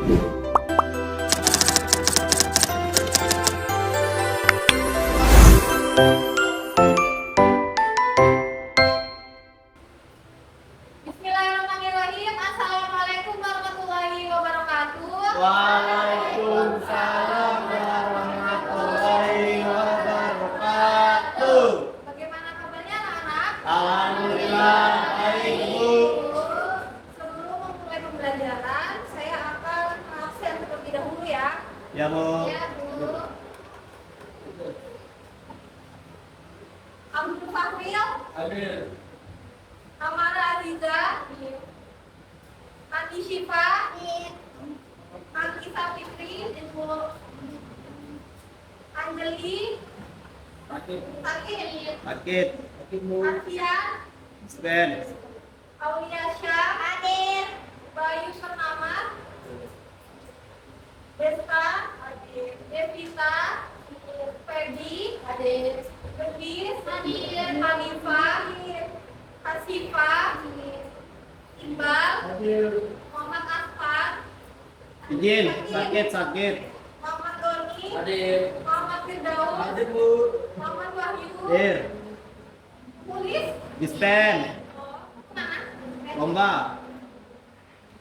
Bismillahirrahmanirrahim. Assalamualaikum warahmatullahi wabarakatuh. Waalaikumsalam warahmatullahi wabarakatuh. Bagaimana kabarnya anak-anak? Alhamdulillah baik, Bu. Sebelum memulai pembelajaran, saya akan absen terlebih dahulu ya. Ya, Bu. Ya, Bu. Abdul Fahmil, Hadir. Amara Aziza, Andi Syifa, Anissa Fitri, Anjeli, Sakit. Sakit, Sakit. Arfian, Sven. Aulia Syah, Hadir, Bayu Purnama, Desta, Hadir, Devita, Ferdi, Hadir, Bedis, Hadir, Hanifah, Hasifah, Iqbal, Hadir. Muhammad Asfar, Izin. Sakit. Muhammad Doni, Hadir. Muhammad Firdaus, Hadir, Bu. Muhammad Wahyu, Hadir. Mulis, Dispen. mana? Lomba.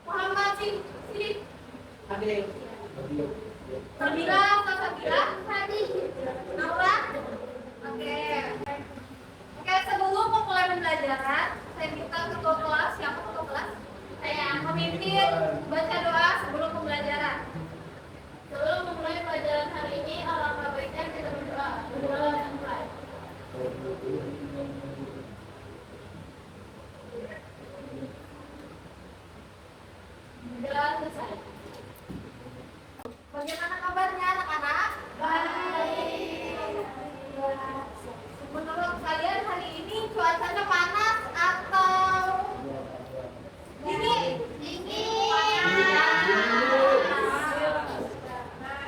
Muhammad Sidi, Hadir. Sabila, Sabila, Hadir, Naura. Oke. Oke, sebelum memulai pembelajaran, saya minta ketua kelas, siapa ketua kelas? Saya memimpin baca doa sebelum pembelajaran. Sebelum memulai pelajaran hari ini, alangkah baiknya kita berdoa. Berdoa dan mulai. Jalan selesai. Bagaimana kabarnya anak-anak? Baik. Menurut kalian hari ini cuacanya panas atau dingin?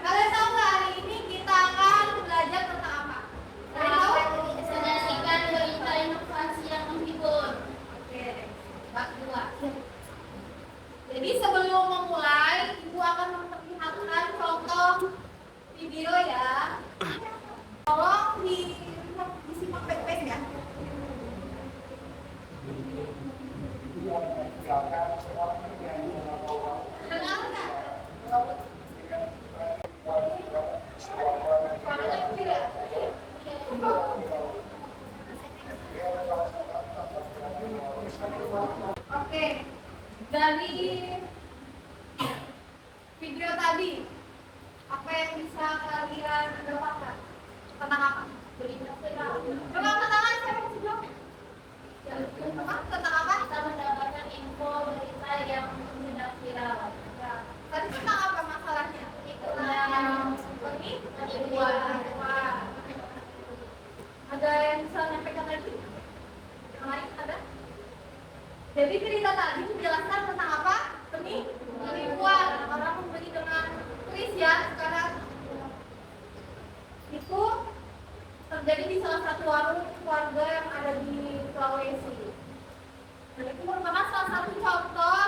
Kalian tahu nggak hari ini kita akan belajar tentang apa? Kalian tahu? Menyaksikan berita inovasi yang menghibur. Oke, bab 2. Jadi sebelum memulai, Ibu akan memperlihatkan contoh video ya. Tolong disimak baik-baik ya. Dengar nggak? Suaranya kecil ya? Oke, dari video tadi, apa yang bisa kalian dapatkan? Tentang apa? Berita viral. Coba angkat tangan, siapa yang sebelum? Tentang apa? Kita mendapatkan info berita yang sedang viral. Ya. Tadi tentang apa masalahnya? Yang Penipuan. Ada yang bisa menyampaikan lagi? Yang lain ada? Jadi cerita tadi menjelaskan tentang apa? Penipuan. Orang membeli dengan kris ya sekarang. Itu terjadi di salah satu warung keluarga yang ada di Sulawesi. Dan itu merupakan salah satu contoh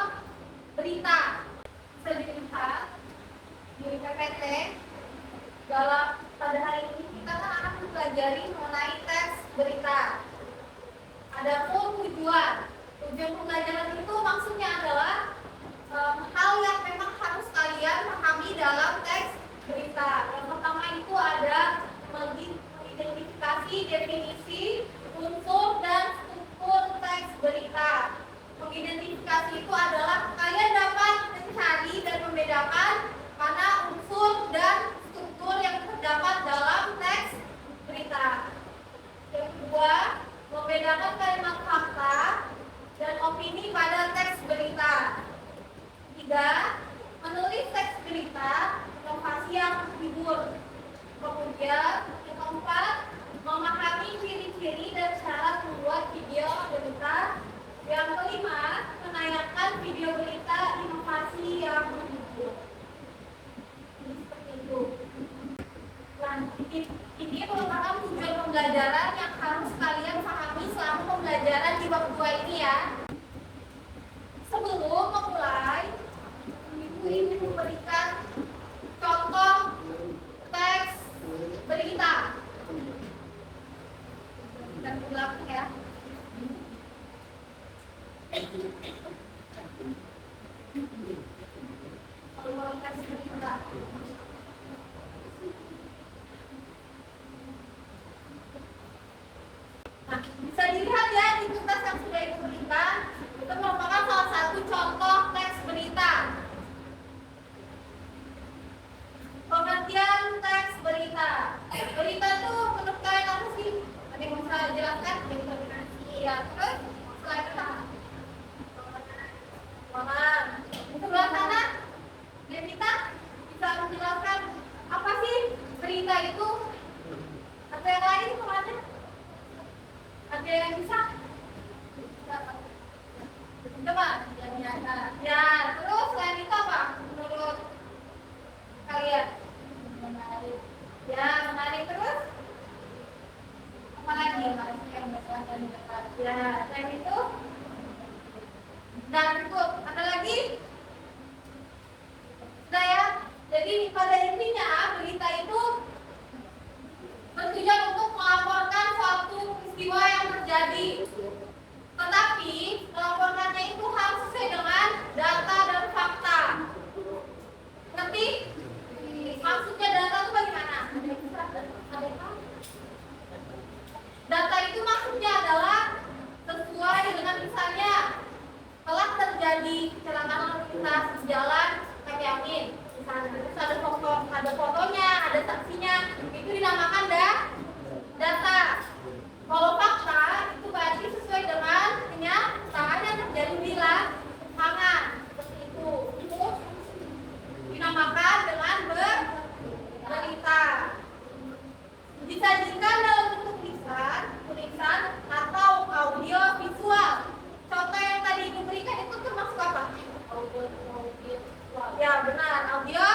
Ya benar, audio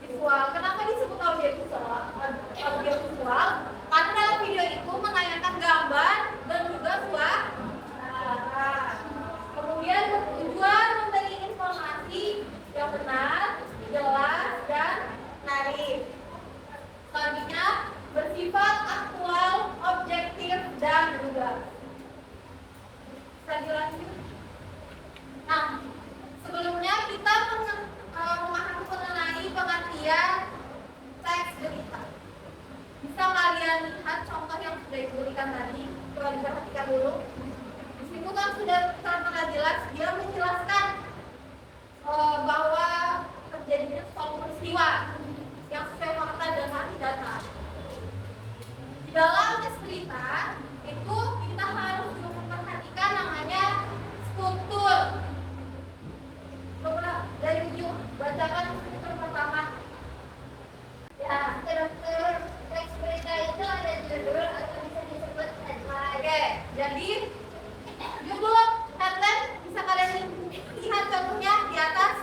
visual. Kenapa disebut audio visual? Audio visual karena dalam video itu menayangkan gambar dan juga suara. Kemudian bertujuan memberi informasi yang benar, jelas, dan menarik. Selanjutnya bersifat aktual, objektif, dan juga. Lanjut. Nah, sebelumnya kita memahami mengenai pengertian teks berita. Bisa kalian lihat contoh yang sudah diberikan tadi. Coba diperhatikan dulu. Di situ kan sudah sangat jelas dia menjelaskan bahwa terjadinya suatu peristiwa yang sesuai fakta dan data. Di dalam teks berita itu kita harus memperhatikan namanya struktur. Coba dari ujung bacakan struktur pertama. Ya, struktur teks berita itu ada judul atau bisa disebut headline. Oke, jadi judul headline bisa kalian lihat contohnya di atas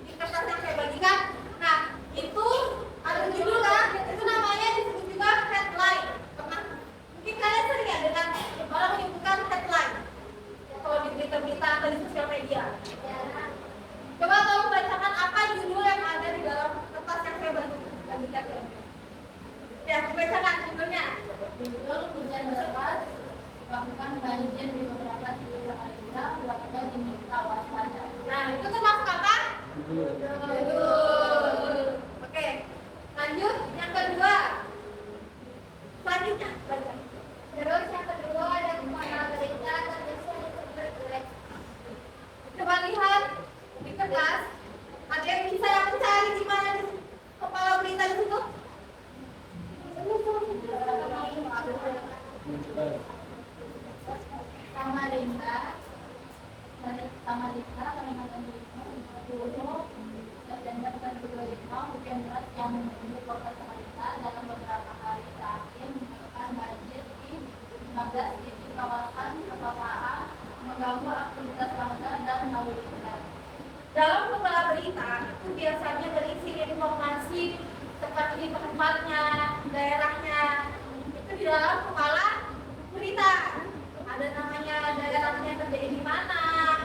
di kertas yang saya bagikan. Nah, itu ada judul kan? Itu namanya disebut juga headline. Mungkin kalian sering ya dengan orang menyebutkan headline kalau di berita-berita atau di sosial media. Coba tolong bacakan apa judul yang ada di dalam kertas yang saya bagikan. Ya, bacakan judulnya. Judul hujan deras menyebabkan banjir di beberapa titik daerah, warga diminta waspada. Nah, itu termasuk apa? Judul. Oke, lanjut yang kedua. Selanjutnya, baca. Terus yang kedua ada kepala berita atau bisa disebut teks. Coba lihat di kertas. Ada yang bisa mencari di mana di kepala berita di situ? Samarinda, Kalimantan Timur, 20 September 2005, hujan deras yang mengguyur kota Samarinda dalam beberapa hari terakhir menyebabkan banjir di 15 titik kawasan perkotaan, mengganggu aktivitas warga dan lalu lintas. Dalam kepala berita itu biasanya berisi informasi seperti tempatnya, daerahnya. Itu di dalam kepala berita. Ada namanya daerahnya terjadi di mana,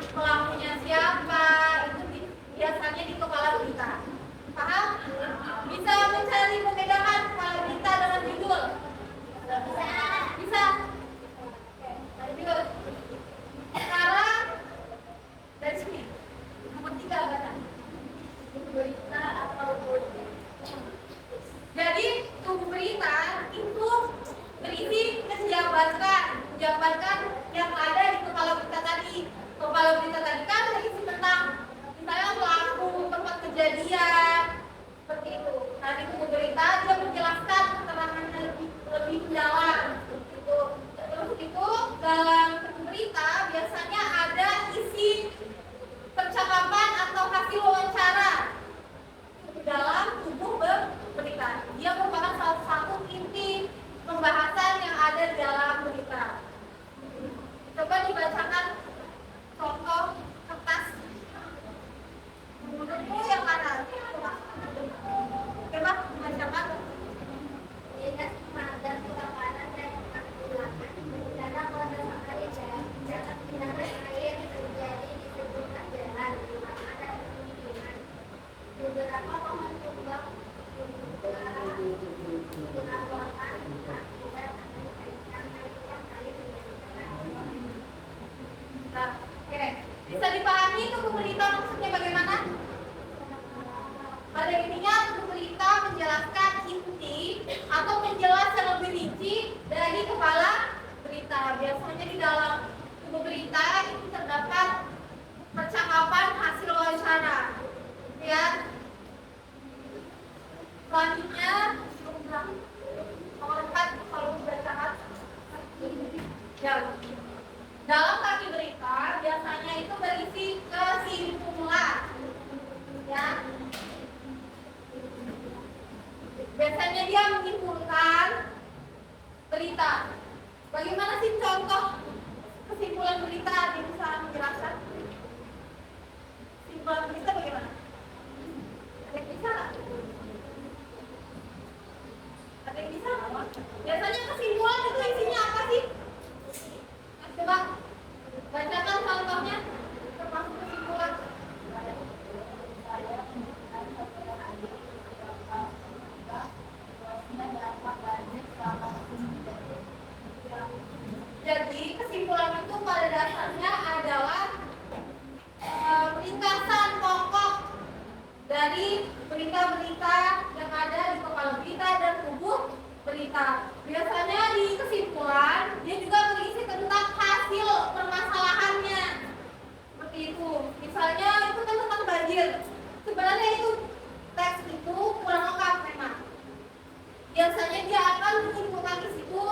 pelakunya siapa, itu biasanya di kepala berita. Paham? Bisa mencari membedakan kepala berita dengan judul? Bisa. Lanjut. Sekarang dari sini. Nomor 3 baca. Berita atau berita. Jadi tubuh berita itu berisi menjabarkan yang ada di kepala berita tadi. Kepala berita tadi kan berisi tentang misalnya pelaku, tempat kejadian, seperti itu. Nah di tubuh berita dia menjelaskan keterangannya lebih mendalam. Itu. Terus itu dalam tubuh berita biasanya ada isi percakapan atau hasil wawancara di dalam tubuh berita. Dia merupakan salah satu inti pembahasan yang ada di dalam berita. Coba dibacakan contoh kertas. Menurutmu yang mana? Coba dibacakan. Dinas Pemadam Kebakaran dan Penanggulangan Bencana Kota Samarinda mencatat genangan air terjadi di sejumlah jalan, terutama dan pemukiman. Beberapa pohon tumbang dilaporkan akibat kenaikan air yang Nah, oke. Bisa dipahami tubuh berita maksudnya bagaimana? Pada intinya tubuh berita menjelaskan inti atau menjelaskan yang lebih rinci dari kepala berita. Biasanya di dalam tubuh berita itu terdapat percakapan hasil wawancara. Ya. Selanjutnya nomor 4 kalau dibacakan. Ya. Dalam kaki berita biasanya itu berisi kesimpulan. Ya. Biasanya dia menyimpulkan berita. Bagaimana sih contoh kesimpulan berita? Dia bisa menjelaskan. berita-berita yang ada di kepala berita dan tubuh berita. Biasanya di kesimpulan dia juga berisi tentang hasil permasalahannya. Seperti itu. Misalnya itu kan tentang banjir. Sebenarnya itu teks itu kurang lengkap memang. Biasanya dia akan menyimpulkan di situ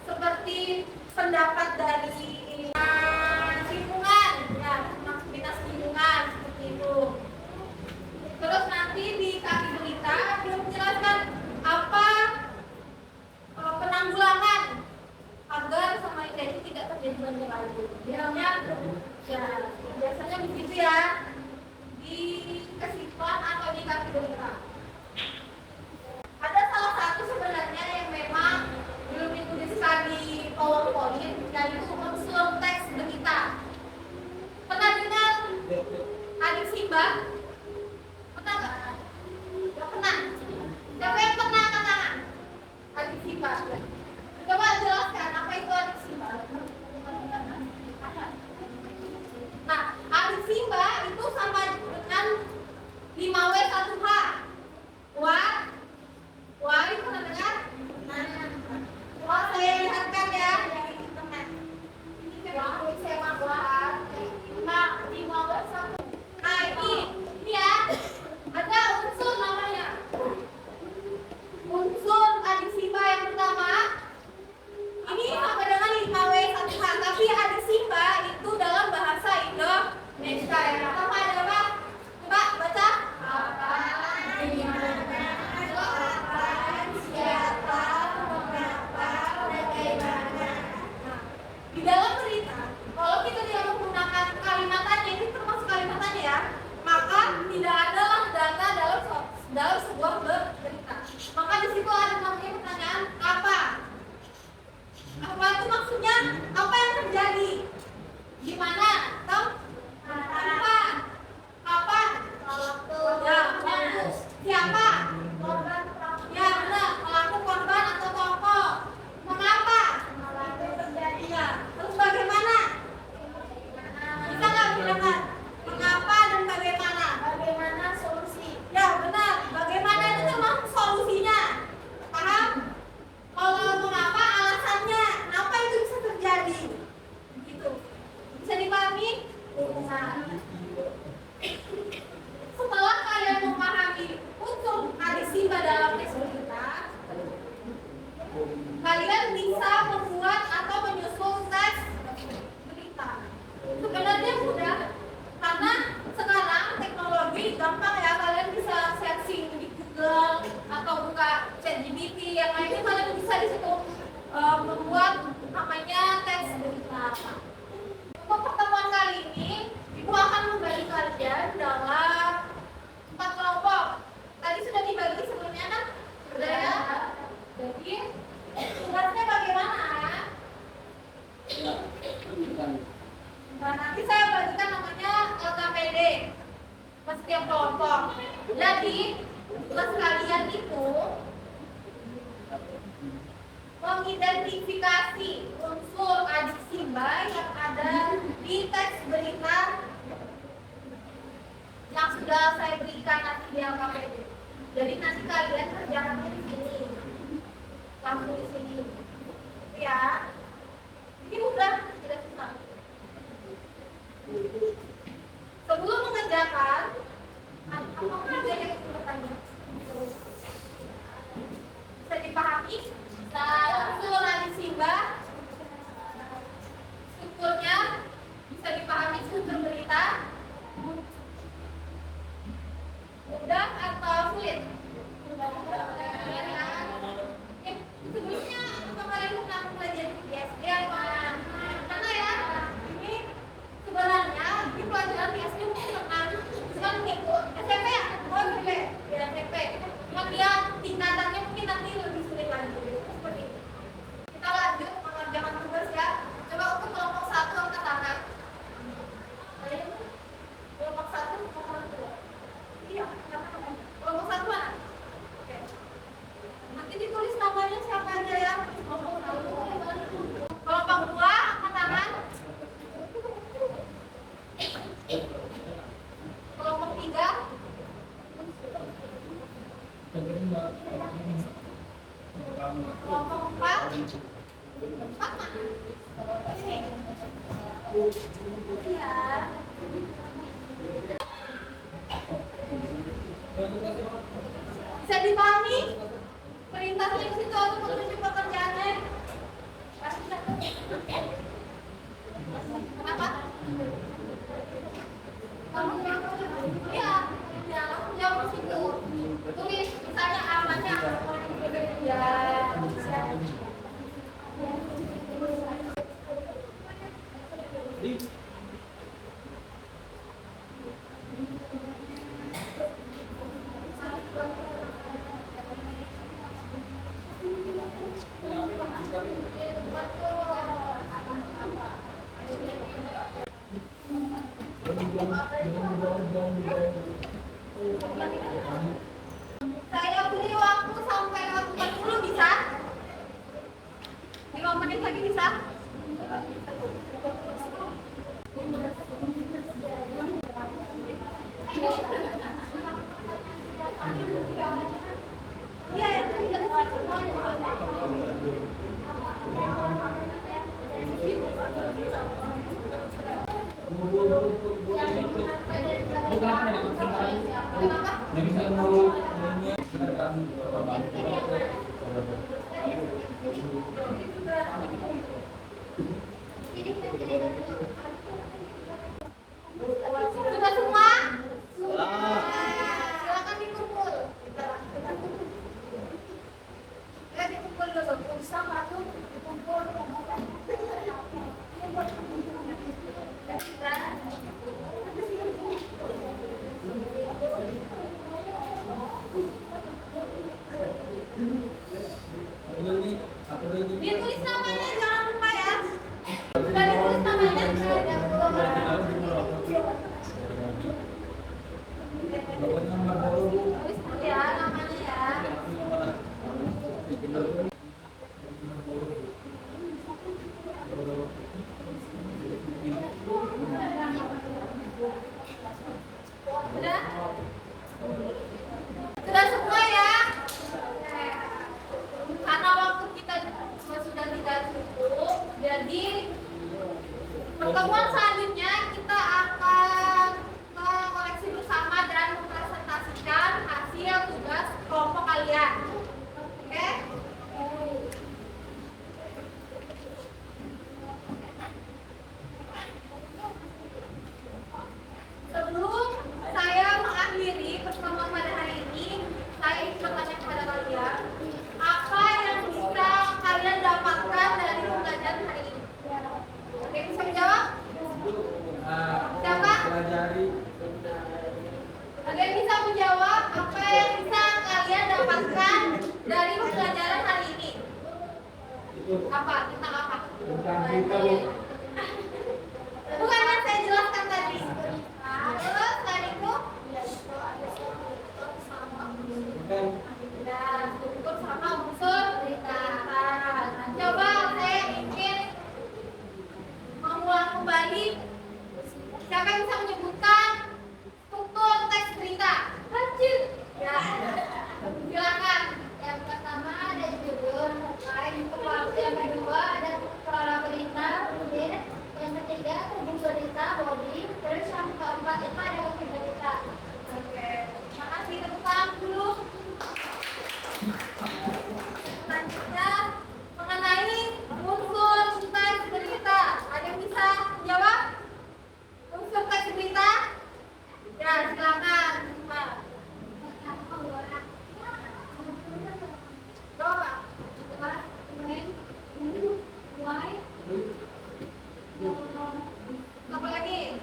seperti pendapat dari lingkungan, ya, aktivitas lingkungan seperti itu. Terus nanti di kaki berita dia menjelaskan apa penanggulangan agar sama itu tidak terjadi banjir lagi. Bilangnya ya biasanya begitu ya di kesimpulan atau di kaki berita. Ada salah satu sebenarnya yang memang belum dituliskan di PowerPoint, yaitu unsur teks berita. Pernah dengar adik Simba? Pernah nggak? Nggak pernah. Siapa yang pernah angkat tangan? Adik Simba. Coba jelaskan apa itu adik Simba. Nah, adik Simba itu sama dengan 5W1H. Wah, itu pernah dengar? Wah, saya lihatkan ya yang di internet. Ini wah, saya buat. Nah, 5W1. Nah, ini ya. Ada unsur namanya. Unsur adik Simba yang pertama. Ini sama dengan 5W1H, tapi adik Simba itu dalam bahasa Indonesia ya. Apa ada apa? Coba baca. Apa? Di dalam berita, kalau kita tidak menggunakan kalimatannya, ini termasuk kalimatannya ya, maka tidak adalah data dalam sebuah berita. Maka di situ ada namanya pertanyaan apa? Apa itu maksudnya? Apa yang terjadi? Gimana? Tahu? Kapan? Kapan? Ya, bagus. Siapa? Korban. Ya, benar. Pelaku, korban atau tokoh. Mengapa? Ya. Terus bagaimana? Bisa nggak bedakan? Mengapa dan bagaimana? Bagaimana solusi? Ya, benar. Bagaimana itu termasuk solusinya. Paham? Kalau mengapa alasannya? Apa itu bisa terjadi? Gitu. Bisa dipahami? Bisa. Setelah kalian memahami unsur adik Simba dalam teks berita, kalian bisa membuat atau menyusun teks berita. Sebenarnya mudah, karena sekarang teknologi gampang ya, kalian bisa searching di Google atau buka ChatGPT yang lainnya, kalian bisa di situ membuat namanya teks berita. Untuk pertemuan kali ini, Ibu akan membagi kalian dalam 4 kelompok. Tadi sudah dibagi sebelumnya kan? Sudah ya? Jadi tugasnya bagaimana? Nah, nanti saya bagikan namanya LKPD ke setiap kelompok. Jadi tugas kalian itu mengidentifikasi unsur adik Simba yang ada di teks berita yang sudah saya berikan nanti di LKPD. Jadi nanti kalian kerjakannya di sini, langsung di sini, ya. Ini mudah, tidak susah. Sebelum mengerjakan, apa aja yang bertanya? Bisa dipahami? Unsur adik Simba, strukturnya bisa dipahami struktur berita. Mudah atau sulit? Sebelumnya apa kalian pernah belajar di SD apa? Karena ya ini sebenarnya di pelajaran di SD mungkin tentang ikut SMP ya? Oh SMP, ya SMP. Cuma dia tingkatannya mungkin nanti lebih sulit lagi. Seperti itu. Kita lanjut mengerjakan tugas ya. Coba untuk kelompok 1 angkat tangan. Kelompok 1 kelompok 2. Iya, kelompok 1 mana? Kelompok 4. 4 mana? Ini. Iya. Bisa dipahami? Perintah di situ untuk menunjuk pekerjaannya. Kenapa? Kamu ya, ya, langsung jawab di situ. Tulis misalnya amannya. Ya, bisa. Saya beri waktu sampai 40 bisa? 5 menit lagi bisa? Iya, sudah semua? Silakan dikumpul. Dikumpul dulu. Sama tuh dikumpul. Ditulis namanya, jangan lupa ya. Sudah ditulis namanya. Tulis ya namanya ya. Sudah? Sudah semua ya? Karena waktu kita sudah tidak cukup, jadi pertemuan selanjutnya kita akan mengoleksi bersama dan mempresentasikan hasil tugas kelompok kalian. Oke? Sebelum saya mengakhiri pertemuan pada hari ini, saya ingin bertanya kepada kalian, apa yang bisa kalian dapatkan dari pembelajaran hari ini? Oke, bisa menjawab? Siapa? Ada yang bisa menjawab apa yang bisa kalian dapatkan dari pembelajaran hari ini? Apa? Tentang apa? Bukan yang saya jelaskan tadi. Terus selain itu? Ya, unsur sama unsur cerita. Coba saya ingin mengulang kembali. Siapa yang bisa menyebutkan struktur teks berita? Lanjut. Ya, silakan. Yang pertama ada judul, yang kedua ada pola berita, kemudian yang ketiga hubung berita, body, terus yang keempat itu ada hubung berita. Oke, makasih, tepuk tangan dulu. Selanjutnya mengenai unsur teks berita, ada yang bisa jawab? Unsur teks berita? Ya, silakan. Apa lagi?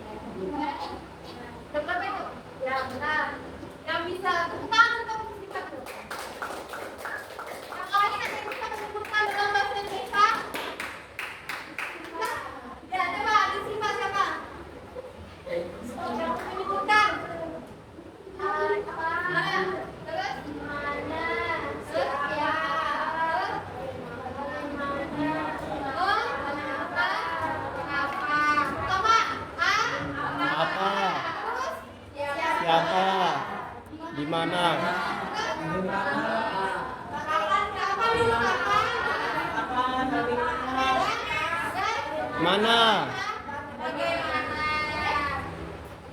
Berapa itu? Ya, benar. Yang bisa tepuk tangan untuk kita tuh. Yang lain ada yang bisa menyebutkan dalam bahasa Indonesia? Ya, coba disimak siapa? Yang menyebutkan. Terus mana? Terus ya. Apa? Siapa? Di mana? Kapan dulu kapan? Mana? Bagaimana?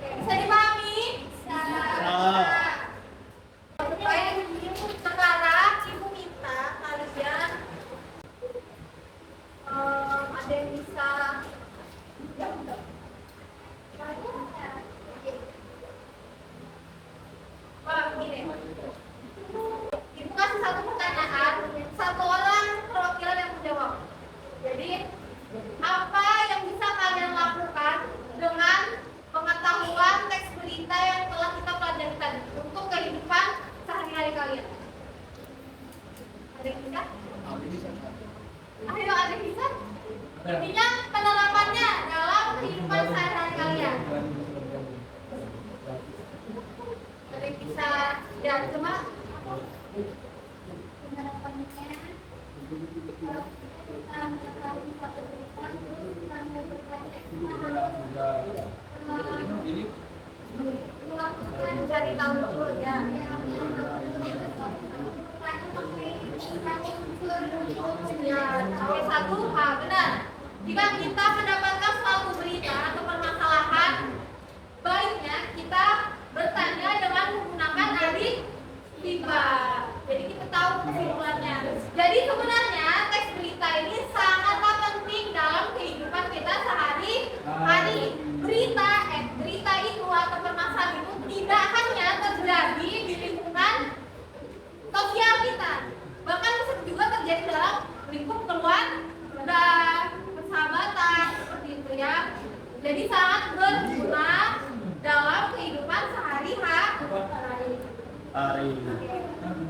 Bisa dipahami? Ah. Baik, sekarang ibu minta kalian ada yang bisa gini. Ibu kasih satu pertanyaan, satu orang perwakilan yang menjawab. Jadi apa yang bisa kalian lakukan dengan pengetahuan teks berita yang telah kita pelajari tadi untuk kehidupan sehari-hari kalian? Ada yang bisa? Ayo, ada yang bisa? Intinya penerapannya dalam kehidupan sehari-hari kalian. Ada yang bisa? Ya, cuma Penerapannya kita mengetahui satu berita terus kami melakukan cari tahu dulu ya. Ya, satu benar. Jika kita mendapatkan suatu berita atau permasalahan, baiknya kita bertanya dengan menggunakan adik tiba. Jadi kita tahu kesimpulannya. Jadi sebenarnya teks berita ini sangatlah penting dalam kehidupan kita sehari-hari. Berita itu atau permasalahan itu tidak hanya terjadi di lingkungan sosial kita, bahkan bisa juga terjadi dalam lingkup keluarga, persahabatan, seperti itu ya. Jadi sangat berguna dalam kehidupan sehari-hari.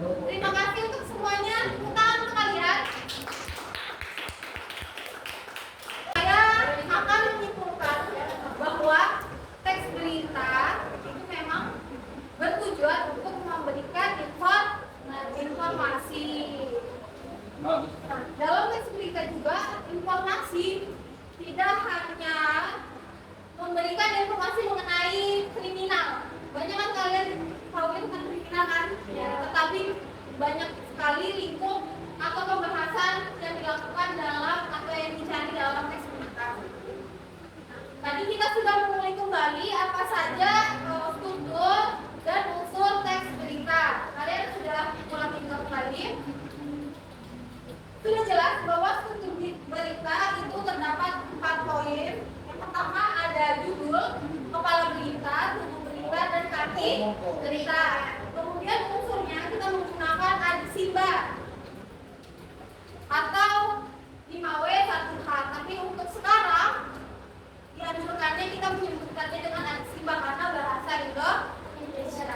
Terima kasih untuk semuanya. Tepuk tangan untuk kalian. Saya akan menyimpulkan bahwa teks berita itu memang bertujuan untuk memberikan informasi. Nah, dalam teks berita juga informasi tidak hanya memberikan informasi mengenai kriminal. Banyak kan kalian tahu itu kan kriminal kan? Ya, tetapi banyak sekali lingkup atau pembahasan yang dilakukan dalam atau yang dicari dalam teks berita. Tadi kita sudah mengulik kembali apa saja struktur dan unsur teks berita. Kalian sudah mulai kembali. Sudah jelas bahwa struktur berita itu terdapat 4 poin. Yang pertama ada judul, kepala berita, tubuh berita, dan kaki berita. Kemudian unsurnya kita menggunakan adsimba atau 5W 1H. Tapi untuk sekarang dianjurkannya kita menyebutkannya dengan adsimba karena bahasa Indonesia.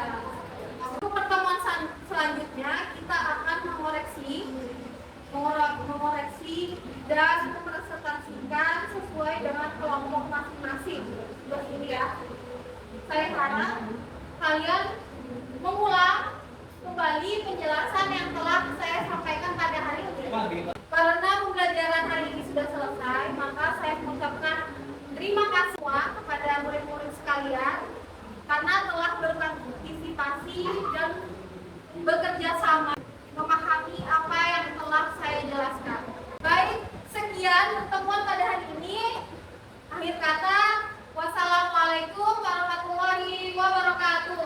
Untuk pertemuan selanjutnya kita akan mengoreksi dan mempresentasikan sesuai dengan kelompok masing-masing. Seperti ini ya. Saya harap kalian mengulang kembali penjelasan yang telah saya sampaikan pada hari ini. Karena pembelajaran hari ini sudah selesai, maka saya mengucapkan terima kasih semua kepada murid-murid sekalian karena telah berpartisipasi dan bekerja sama memahami apa yang telah saya jelaskan. Baik, sekian pertemuan pada hari ini. Akhir kata, wassalamualaikum warahmatullahi wabarakatuh.